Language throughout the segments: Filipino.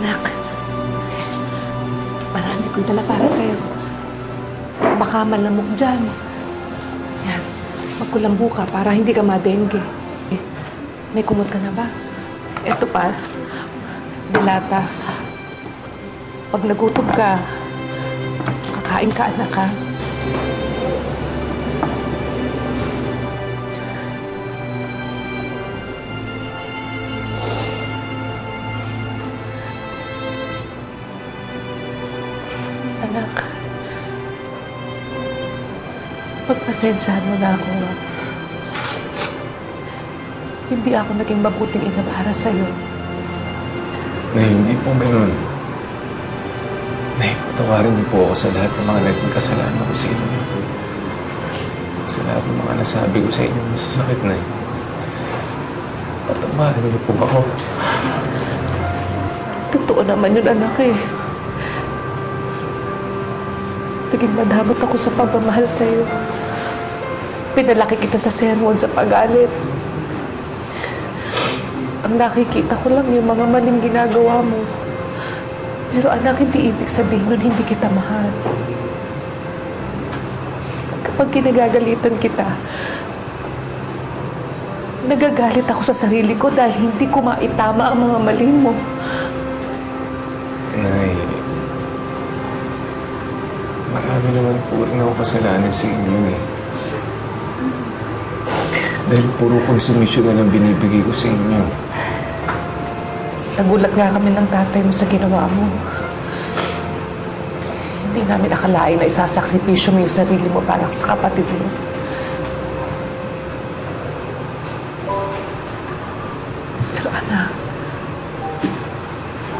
Anak, marami kong dala para sa'yo. Baka malamok dyan. Yan, magkulambo ka para hindi ka madengue. May kumot ka na ba? Ito pa, dilata. Pag nagutom ka, kakain ka, anak, ha? Anak, pagpasensyahan mo na ako. Hindi ako naging mabuting ina para sa'yo. Nay, hindi po ganun. Nay, patawarin niyo po ako sa lahat ng mga naging kasalanan ko sa inyo. Sa lahat ng mga nasabi ko sa inyo masasakit, Nay. Patawarin niyo po ako. Totoo naman yun, anak, eh. Naging madamot ako sa pagmamahal sa'yo. Pinalaki kita sa sermon sa pag-alit. Ang nakikita ko lang yung mga maling ginagawa mo. Pero anak, hindi ibig sabihin nun hindi kita mahal. Kapag kinagagalitan kita, nagagalit ako sa sarili ko dahil hindi ko maitama ang mga mali mo. Nay, marami naman po rin ako kasalanan sa inyo, eh. Dahil puro konsumisyon na lang binibigay ko sa inyo. Nagulat nga kami ng tatay mo sa ginawa mo. Hindi namin akalain na isasakripisyo mo yung sarili mo para sa kapatid mo. Pero anak,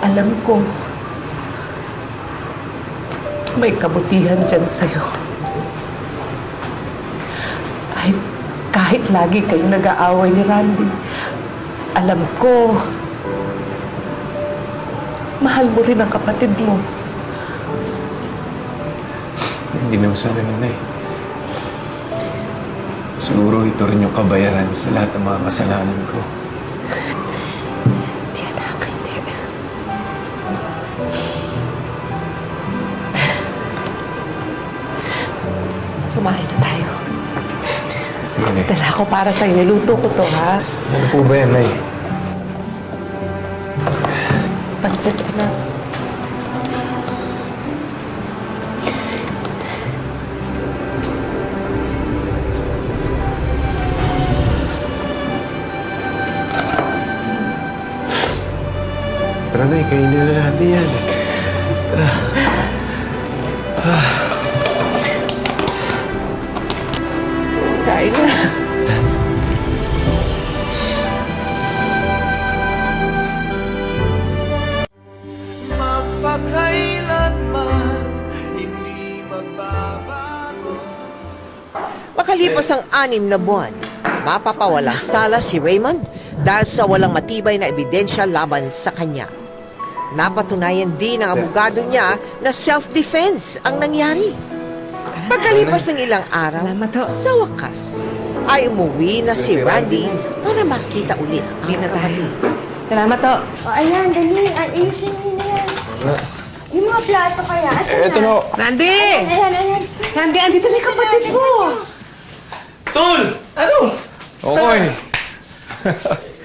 alam ko, may kabutihan dyan sa'yo. Kahit lagi kayong nag-aaway ni Randy, alam ko, mahal mo rin ang kapatid mo. Hindi naman sa ganun, eh. Siguro ito rin yung kabayaran sa lahat ng mga kasalanan ko. Hindi, anak, hindi. Kumain na tayo. Sige. Dala ko para sa'yo. Niluto ko to, ha? Ano po ba yan, Nay? Pansit, anak. Tara, Nay. Kainin na natin yan. Tara. Kain na. Mapakailanman hindi magbabago. Makalipas ang 6 na buwan, mapapawalang sala si Raymond dahil sa walang matibay na ebidensya laban sa kanya. Napatunayan din ng abogado niya na self-defense ang nangyari. Pagkalipas ng ilang araw, sa wakas, ay umuwi na si Randy para makita ulit ang kapatid. Salamat, to. O, ayan, dali. Ayusin niyo na yan. Yung mga plato kaya. Asan Ito na. Randy! Ayan. Randy, andito na yung kapatid mo. Tol! Ano? Okay.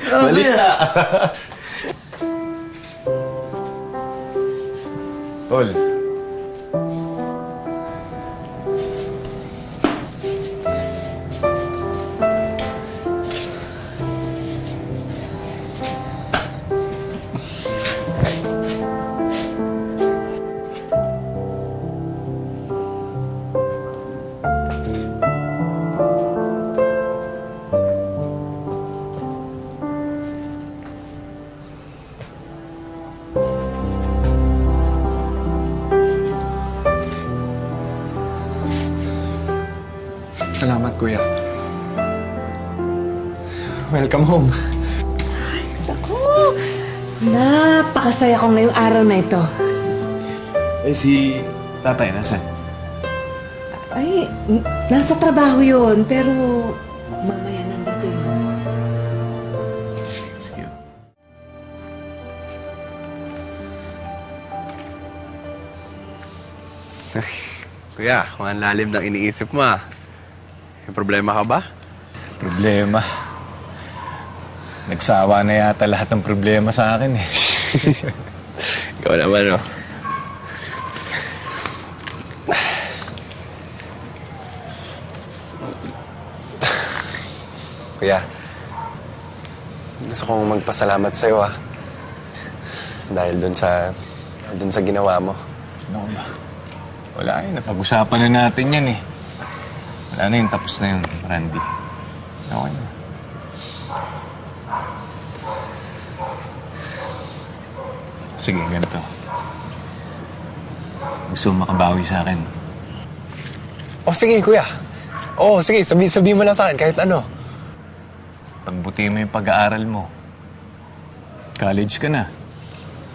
Balik na. Tol. Salamat, Kuya. Welcome home. Ako! Napakasaya ko ngayong araw na ito. Eh, si tatay, nasan? Ay, nasa trabaho yun, pero mamaya nandito yun. Sige. Kuya, mga lalim ng iniisip mo ah. May problema ka ba? Problema. Nagsawa na yata lahat ng problema sa akin eh. Ikaw naman, no? Kuya, gusto kong magpasalamat sa'yo ah. Dahil dun sa ginawa mo. Ano ba? Wala yun. Napag-usapan na natin yan eh. Wala na yun. Tapos na yun, Randy. Okay na. Sige, ganito. Gusto mo makabawi sa akin. Oh, sige, kuya. Oh, sige, sabihin mo lang sa akin kahit ano. Pagbuti mo yung pag-aaral mo. College ka na.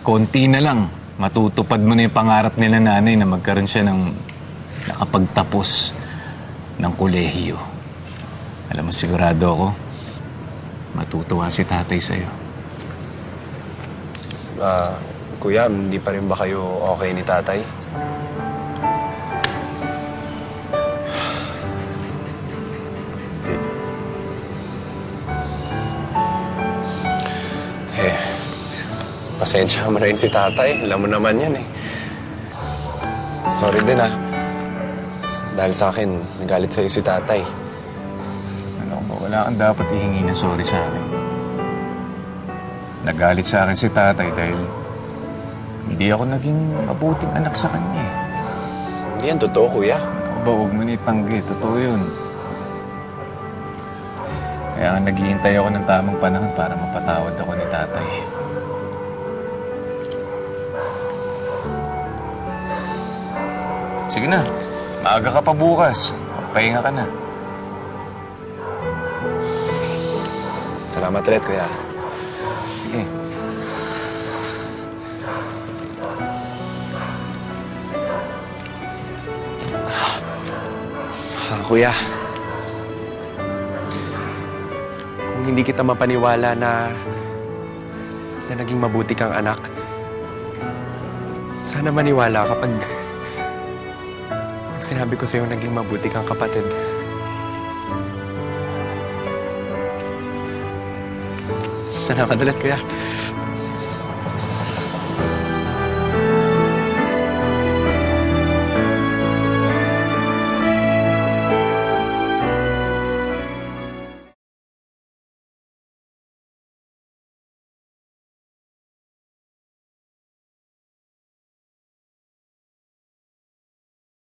Konti na lang. Matutupad mo na yung pangarap nila nanay na magkaroon siya ng nakapagtapos ng kolehiyo. Alam mo, sigurado ako, matutuwa si tatay sa'yo. Kuya, hindi pa rin ba kayo okay ni tatay? Hindi. Pasensya mo rin si tatay. Alam mo naman yan eh. Sorry din ah. Dahil sa akin, nagalit sa'yo si tatay. Ano ba, wala kang dapat ihingi ng sorry sa akin. Nagalit sa akin si tatay dahil hindi ako naging mabuting anak sa kanya eh. Hindi yan totoo, kuya. Ano ba, huwag mo na itanggi. Totoo yun. Kaya nga naghihintay ako ng tamang panahon para mapatawad ako ni tatay. Sige na. Maaga ka pa bukas. Magpahinga ka na. Salamat ulit, kuya. Sige. Kuya, kung hindi kita mapaniwala na naging mabuti kang anak, sana maniwala kapag sinabi ko sa'yo naging mabuti kang kapatid. Salamat ulit, kuya.